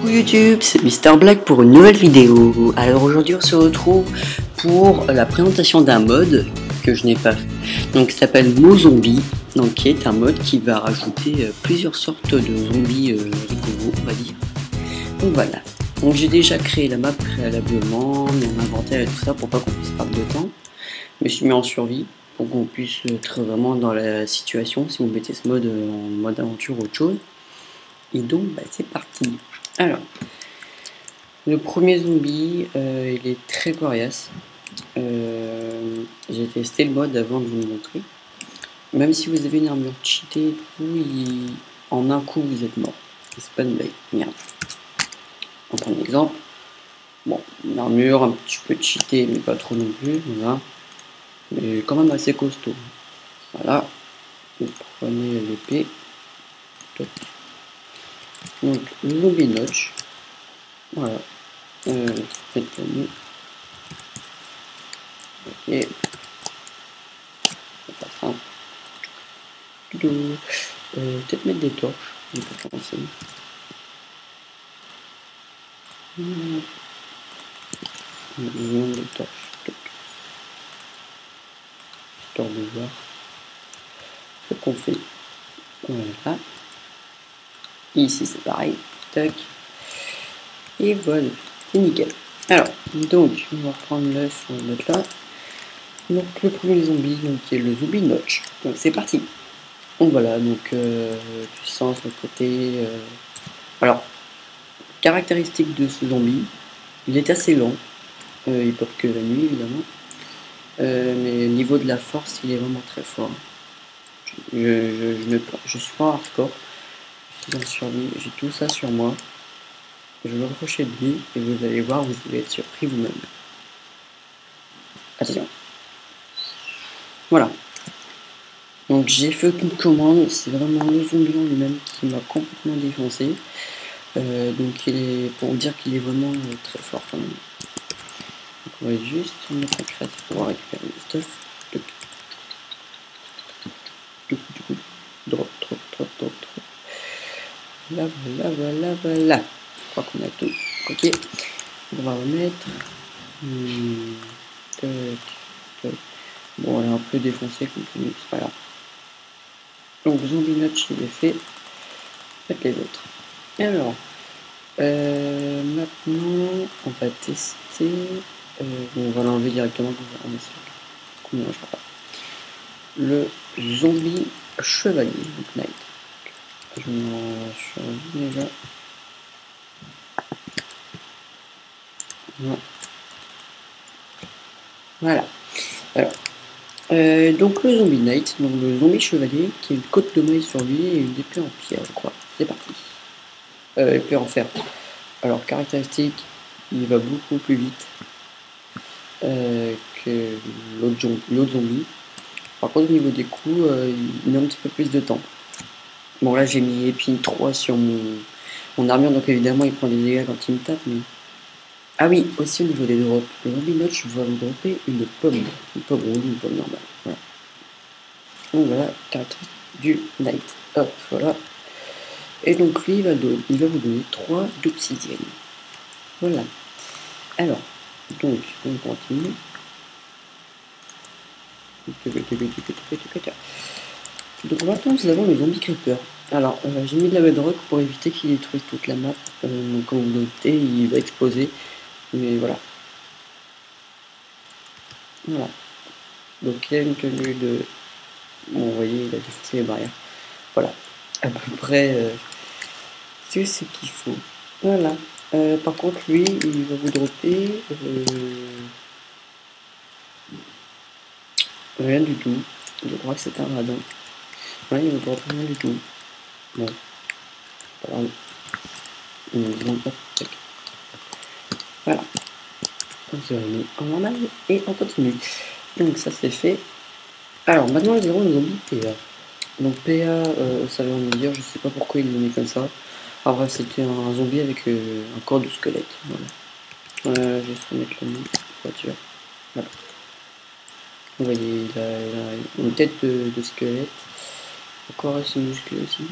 Coucou YouTube, c'est Mister Black pour une nouvelle vidéo. Alors aujourd'hui on se retrouve pour la présentation d'un mode que je n'ai pas fait. Donc ça s'appelle MoZombie, donc qui est un mode qui va rajouter plusieurs sortes de zombies rigolos, on va dire. Donc voilà. Donc j'ai déjà créé la map préalablement, mon inventaire et tout ça pour pas qu'on puisse perdre de temps. Je me suis mis en survie pour qu'on puisse être vraiment dans la situation si vous mettez ce mode en mode aventure ou autre chose. Et donc c'est parti. Alors, le premier zombie, il est très coriace. J'ai testé le mode avant de vous le montrer. Même si vous avez une armure cheatée et tout, en un coup vous êtes mort. C'est pas une blague, merde. On prend un exemple. Bon, une armure un petit peu cheatée, mais pas trop non plus, voilà. Mais quand même assez costaud. Voilà. Vous prenez l'épée. Donc, le zombie notch. Voilà. Faites pour nous. Ok. On va faire ça. Peut-être mettre des torches. Je vais pas commencer. Des torches. Histoire de voir ce qu'on fait. Voilà. Et ici c'est pareil. Tac. Et voilà. C'est nickel. Alors, donc, on va reprendre l'œuf, on va le mettre là. Donc, le premier zombie, donc, qui est le zombie notch. Donc, c'est parti. Donc, voilà, donc, puissance, le côté. Alors, caractéristique de ce zombie, il est assez lent. Il pop que la nuit, évidemment. Mais au niveau de la force, il est vraiment très fort. Je suis pas en hardcore. Je suis en survie, j'ai tout ça sur moi. Je vais m'approcher de lui et vous allez voir, vous allez être surpris vous-même. Attention. Voilà. Donc j'ai fait une commande, c'est vraiment le zombie en lui-même qui m'a complètement défoncé. Donc il est, pour dire qu'il est vraiment très fort quand même. Donc on va juste mettre la crête pour pouvoir récupérer le stuff. Drop. Voilà. Je crois qu'on a tout. Ok. On va remettre. Bon, elle est un peu défoncée comme tout, c'est pas grave. Donc, zombie notch, il est fait. Faites les autres. Alors, maintenant, on va tester. On va l'enlever directement, on va qu'on ne mangera pas. Le zombie chevalier, donc knight. Je m'en survie déjà. Voilà. Alors, donc le zombie knight, donc le zombie chevalier, qui a une côte de maille sur lui et une épée en pierre, je crois. C'est parti. Épée en fer. Alors, caractéristique, il va beaucoup plus vite que l'autre zombie. Par contre, au niveau des coups, il met un petit peu plus de temps. Bon, là, j'ai mis épine 3 sur mon armure, donc évidemment, il prend des dégâts quand il me tape. Mais... Ah oui, aussi au niveau des drops. Le zombie notch va me dropper une pomme. Une pomme rouge, une pomme normale. Voilà. Donc voilà, caractéristique du knight. Hop, voilà. Et donc lui, il va vous donner 3 d'obsidienne. Voilà. Alors, donc, on continue. Donc maintenant, nous avons le zombie creeper. Alors, j'ai mis de la bedrock pour éviter qu'il détruise toute la map. Donc, comme vous notez, il va exploser. Mais voilà. Voilà. Donc, il y a une tenue de... Bon, vous voyez, il a défoncé les barrières. Voilà. À peu près, c'est ce qu'il faut. Voilà. Par contre, lui, il va vous dropper... rien du tout. Je crois que c'est un radin. Ouais, il ne me rien du tout. Bon. Voilà. On se remet en normal et on continue. Donc ça c'est fait. Alors maintenant nous avons le zombie PA. Donc PA, ça veut rien dire, je sais pas pourquoi il l'a mis comme ça. Après c'était un zombie avec un corps de squelette. Voilà. Je vais se remettre le nom de voiture. Voilà. Vous voyez, il a une tête de squelette. Encore assez musclé aussi.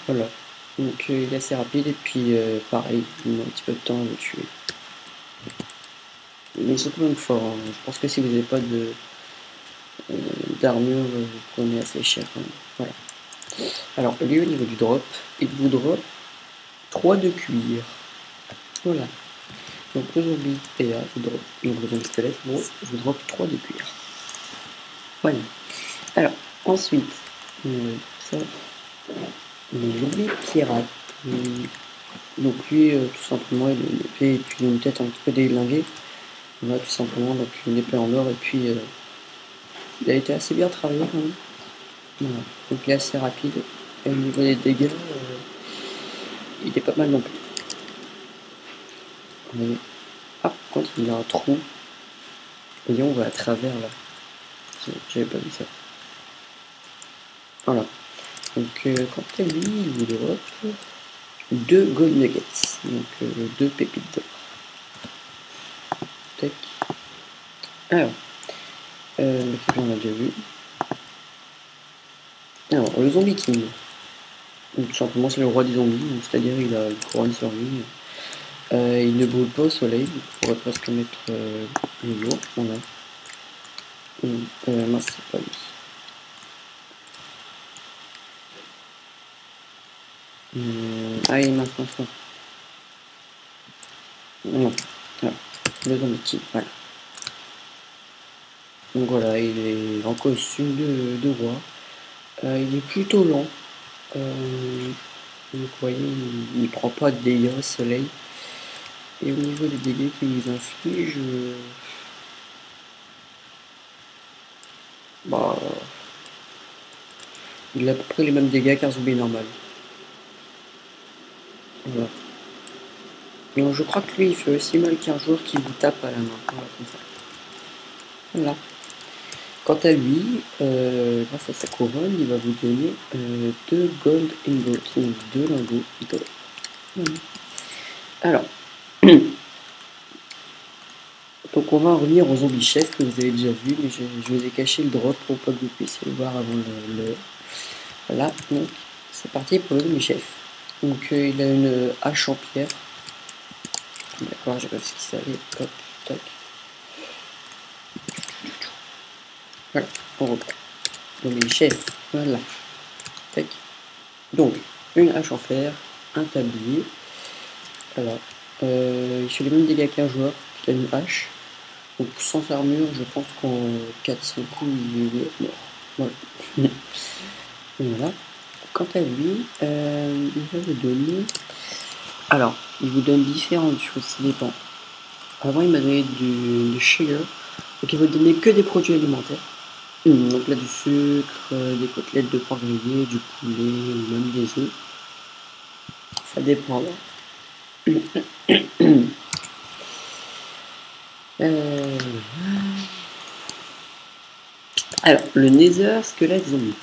Voilà. Donc il est assez rapide et puis pareil, il met un petit peu de temps à le tuer. Mais c'est quand même fort, hein. Je pense que si vous n'avez pas de d'armure, vous prenez assez cher quand même. Voilà. Alors lui au niveau du drop, il vous drop 3 de cuir. Voilà. Donc le zombie PA vous drop, donc le zombie squelette, bon, je vous drop 3 de cuir. Voilà. Alors, ensuite, ça, le zombie pirate. Donc lui, tout simplement, il a une épée et puis une tête un petit peu déglinguée. Voilà, tout simplement, donc une épée en or et puis il a été assez bien travaillé quand même. Voilà. Donc il est assez rapide. Et au niveau des dégâts, il est pas mal non plus. Ah, par contre, il y a un trou. Et on va à travers là. J'avais pas vu ça. Voilà. Donc quant à lui, il vous drop 2 gold nuggets. Donc 2 pépites d'or. Tac. Alors, le film on a déjà vu. Alors, le zombie king. Donc, tout simplement, c'est le roi des zombies, c'est-à-dire il a une couronne sur lui. Il ne brûle pas au soleil, il pourrait presque mettre le jour. Voilà. Mince, c'est pas lui. Ah, il est mince. Non, voilà. Le zombie king, voilà. Donc voilà, il est en costume de roi. Il est plutôt lent. Vous voyez, il ne prend pas de dégâts au soleil. Et au niveau des dégâts qu'il nous inflige, bah, il a à peu près les mêmes dégâts qu'un zombie normal. Voilà. Donc je crois que lui, il fait aussi mal qu'un joueur qui vous tape à la main. Voilà, comme ça. Voilà. Quant à lui, grâce à sa couronne, il va vous donner 2 gold ingots, donc 2 lingots d'or. Alors, donc on va revenir aux zombies chefs que vous avez déjà vu, mais je vous ai caché le drop pour pas que vous puissiez le voir avant l'heure. Voilà, donc c'est parti pour le zombie chef. Donc il a une hache en pierre. D'accord, j'ai pas vu ce qui s'allait. Hop, tac. Voilà, on reprend. Zombie chef, voilà. Tac. Donc, une hache en fer, un tablier. Voilà. Il fait les mêmes dégâts qu'un joueur qui a une hache. Donc sans armure, je pense qu'en 400 coups, il est mort. Voilà. Voilà. Quant à lui, il va vous donner... Alors, il vous donne différentes choses, ça dépend. Avant, il m'a donné du sugar. Donc il va vous donner que des produits alimentaires. Donc là, du sucre, des côtelettes de porc grillé, du poulet, ou même des œufs. Ça dépend. Alors, le Nether squelette zombie.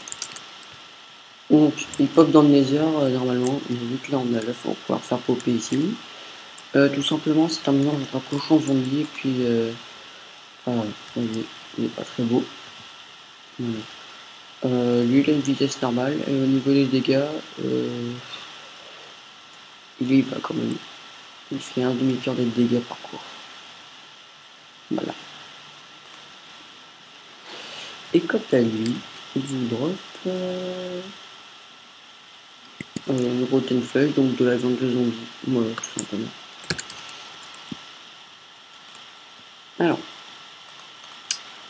Donc, il pop dans le Nether normalement. Vu que là on a l'œuf, on va pouvoir faire popper ici. Tout simplement, c'est un mélange entre un cochon zombie et puis. Voilà, il est pas très beau. Voilà. Lui, il a une vitesse normale. Et au niveau des dégâts, il y va quand même. Il fait un demi-cœur de dégâts par cours. Voilà. Et quant à lui, il vous drop une rotten feuille, donc de la viande de zombie. Voilà, tout simplement. Alors,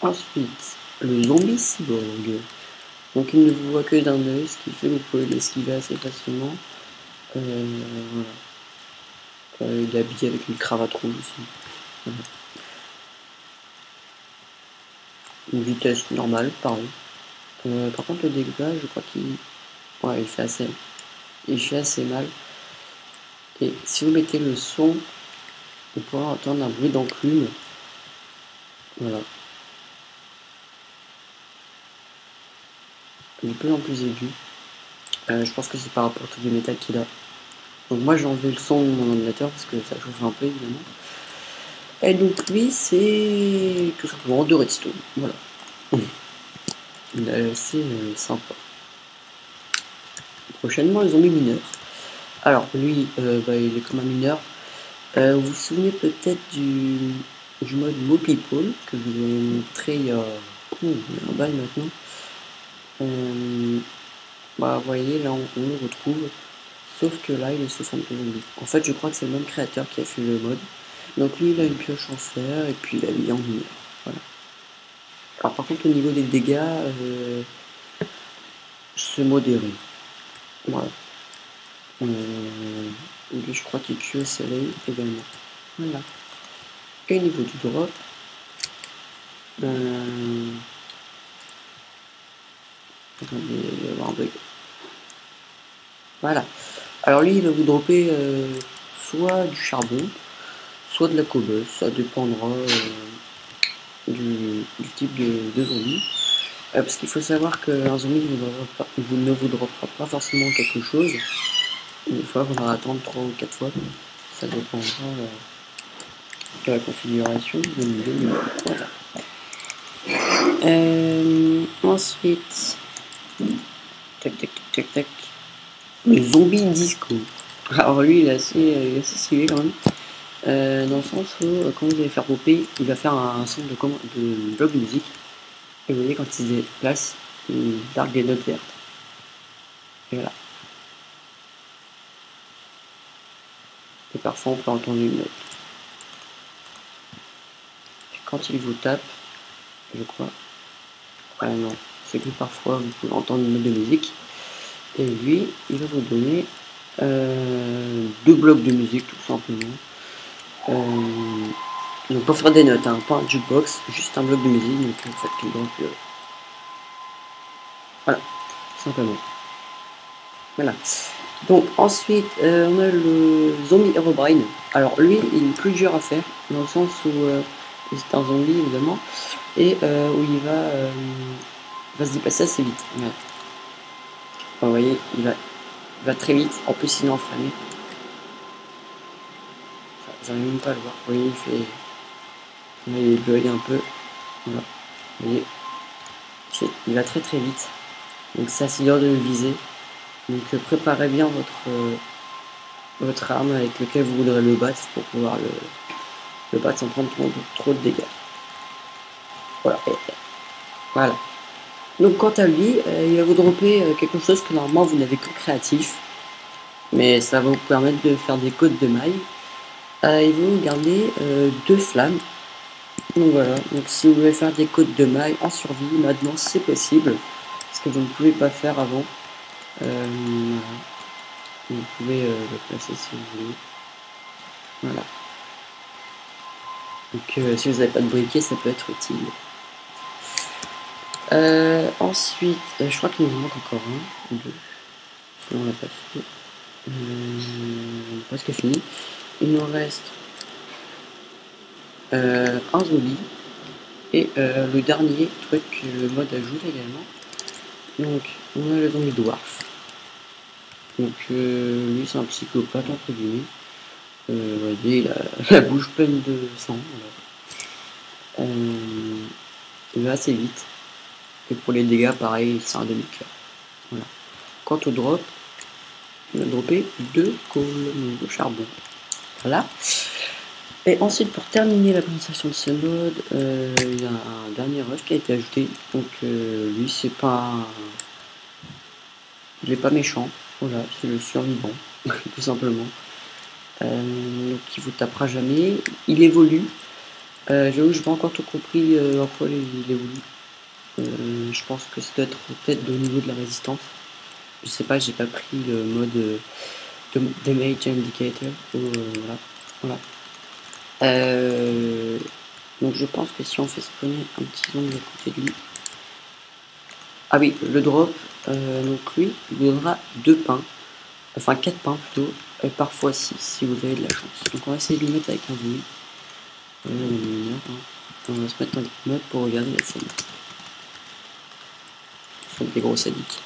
ensuite, le zombie cyborg. Donc il ne vous voit que d'un œil, ce qui fait que vous pouvez l'esquiver assez facilement. Voilà. Il est habillé avec une cravate rouge aussi. Voilà. Une vitesse normale, pareil. Par contre le dégât, je crois qu'il... Ouais, il fait assez mal. Et si vous mettez le son, vous pourrez entendre un bruit d'enclume. Voilà. Il est de plus en plus aigu. Je pense que c'est par rapport à tout le métal qu'il a. Donc moi j'ai enlevé le son de mon ordinateur parce que ça chauffe un peu évidemment. Et donc lui c'est tout simplement de redstone. Voilà. Il est assez sympa. Prochainement les zombies mineurs. Alors lui, il est comme un mineur. Vous vous souvenez peut-être du mode Mo People que je vous ai montré il y a un bail maintenant. Vous voyez, là on le retrouve, sauf que là il est sous forme de zombie. En fait, je crois que c'est le même créateur qui a fait le mode. Donc lui, il a une pioche en fer et puis il a mis en lumière. Voilà. Alors par contre, au niveau des dégâts, c'est modéré. Voilà. Lui, je crois qu'il tue au soleil également. Voilà. Et au niveau du drop, attendez, il va y avoir un bug. Voilà. Alors lui, il va vous dropper soit du charbon, soit de la cobble. Ça dépendra du type de zombie. Parce qu'il faut savoir qu'un zombie ne vous droppera pas forcément quelque chose. Une fois, il faudra attendre 3 ou 4 fois. Ça dépendra de la configuration du menu. Voilà. Ensuite, tac tac tac tac tac. Le zombie disco. Alors lui, il est assez stylé quand même. Dans le sens où, quand vous allez faire popper, il va faire un son de bloc de musique. Et vous voyez, quand il se déplace, il largue des notes vertes. Et voilà. Et parfois, on peut entendre une note. Et quand il vous tape, je crois. Ouais, non. C'est que parfois, vous pouvez entendre une note de musique. Et lui, il va vous donner 2 blocs de musique, tout simplement. Donc pour faire des notes, hein, pas un jukebox, juste un bloc de musique, donc en fait donc voilà, tout simplement. Voilà. Donc ensuite on a le zombie Herobrine. Alors lui il est plus dur à faire, dans le sens où c'est un zombie évidemment, et où il va se déplacer assez vite. Voilà. Vous voyez, il va très vite, en plus il est enflammé. J'arrive même pas à le voir. Vous voyez, il bug un peu. Voilà. Vous voyez, il va très très vite. Donc c'est assez dur de le viser. Donc préparez bien votre arme avec laquelle vous voudrez le battre pour pouvoir le battre sans prendre trop de dégâts. Voilà. Voilà. Donc quant à lui, il va vous dropper quelque chose que normalement vous n'avez que créatif. Mais ça va vous permettre de faire des côtes de mailles. Il va vous garder 2 flammes. Donc voilà, donc si vous voulez faire des côtes de mailles en survie, maintenant c'est possible. Ce que vous ne pouvez pas faire avant. Voilà. Vous pouvez le placer si vous voulez. Voilà. Donc si vous n'avez pas de briquet, ça peut être utile. Ensuite, je crois qu'il nous manque encore un ou deux. Sinon on l'a pas fait. Presque fini. Il nous reste un zombie. Et le dernier truc que le mode ajoute également. Donc on a le zombie dwarf. Donc lui c'est un psychopathe entre guillemets. Vous voyez, il a la bouche pleine de sang. Voilà. Il va assez vite. Et pour les dégâts, pareil, c'est un demi-cœur. Voilà. Quant au drop, il va dropper 2 cols de charbon. Voilà. Et ensuite, pour terminer la présentation de ce mode, il y a un dernier œuf qui a été ajouté. Donc lui, c'est pas il est pas méchant. Voilà, c'est le survivant, tout simplement. Donc il vous tapera jamais. Il évolue. J'avoue, je n'ai pas encore tout compris en quoi il évolue. Je pense que ça doit être peut-être au niveau de la résistance. Je sais pas, j'ai pas pris le mode damage indicator. Voilà. Donc je pense que si on fait spawner un petit zombie à côté de lui. Ah oui, le drop, donc lui, il vous donnera 2 pains. Enfin 4 pains plutôt. Et parfois 6 si vous avez de la chance. Donc on va essayer de le mettre avec un zombie. On va se mettre dans le mode pour regarder la scène. Faites des gros sadiques.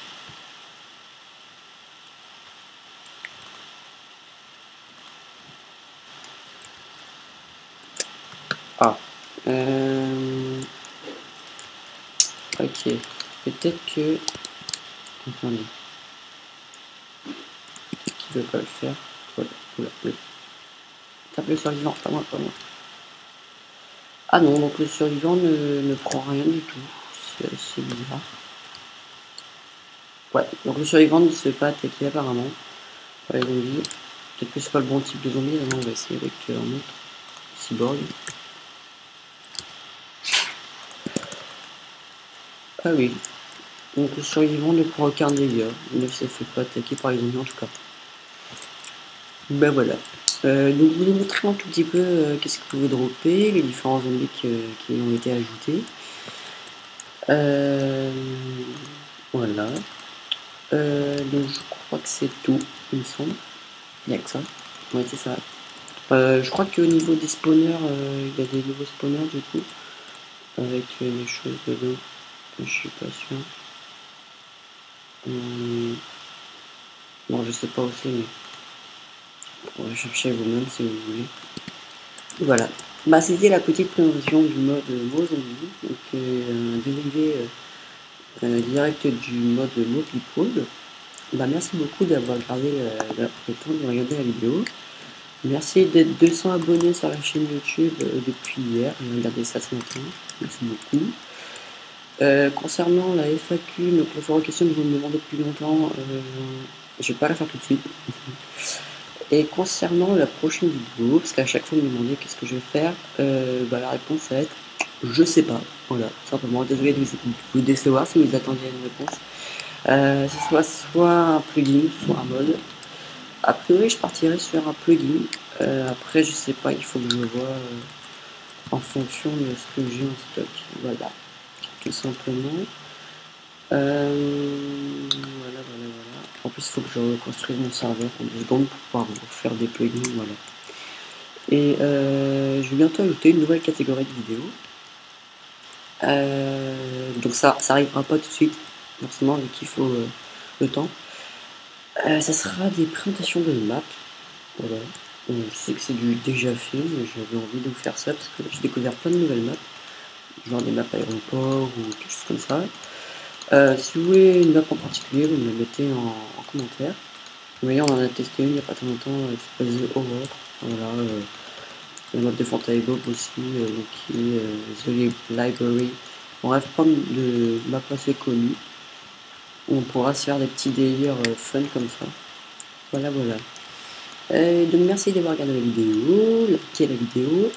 Ah. Ok. Peut-être que... Attendez. Ok. je vais pas le faire. Voilà, voilà. Tape le survivant, pas moi, pas moi. Ah non, donc le survivant ne prend rien du tout. C'est assez bizarre. Ouais, donc le survivant ne se fait pas attaquer apparemment par les zombies. Peut-être que c'est pas le bon type de zombie, alors on va essayer avec un autre cyborg. Ah oui, donc le survivant ne prend aucun dégât, il ne se fait pas attaquer par les zombies en tout cas. Ben voilà. Donc je vous ai montré un tout petit peu qu'est-ce que vous pouvez dropper, les différents zombies qui ont été ajoutés. Voilà. Donc je crois que c'est tout, il me semble. Il n'y a que ça. Ouais, c'est ça. Je crois qu'au niveau des spawners, il y a des nouveaux spawners du coup, avec des choses dedans. Je suis pas sûr. Bon, je sais pas aussi, mais on va chercher vous-même si vous voulez. Voilà. Bah, c'était la petite présentation du mode Mozambique, donc un dérivé direct du mode Mobipole. Bah, merci beaucoup d'avoir regardé le temps de regarder la vidéo. Merci d'être 200 abonnés sur la chaîne YouTube depuis hier. J'ai regardé ça ce matin. Merci beaucoup. Concernant la FAQ, donc la foire aux questions que vous me demandez depuis longtemps, je vais pas la faire tout de suite. Et concernant la prochaine vidéo, parce qu'à chaque fois vous me demandez qu'est-ce que je vais faire, bah, la réponse va être je sais pas. Voilà, simplement. Désolé de vous décevoir si vous attendiez une réponse. Ce soit un plugin, soit un mode. A priori, je partirai sur un plugin. Après, je sais pas, il faut que je vois en fonction de ce que j'ai en stock. Voilà, tout simplement. Voilà. En plus, il faut que je reconstruise mon serveur en 2 secondes pour pouvoir faire des plugins. Voilà. Et je vais bientôt ajouter une nouvelle catégorie de vidéos. Donc ça arrivera pas tout de suite, forcément, vu qu'il faut le temps. Ça sera des présentations de maps. Voilà. Je sais que c'est du déjà fait, mais j'avais envie de vous faire ça parce que j'ai découvert plein de nouvelles maps, genre des maps aéroports ou quelque chose comme ça. Si vous voulez une map en particulier, vous me la mettez en commentaire. Vous voyez, on en a testé une il n'y a pas très longtemps qui s'appelle The Horror. Voilà, la map de Fontainebleau aussi, donc qui est The Library. Bref, plein de maps assez connues. On pourra se faire des petits délires fun comme ça. Voilà. Donc merci d'avoir regardé la vidéo, likez la vidéo.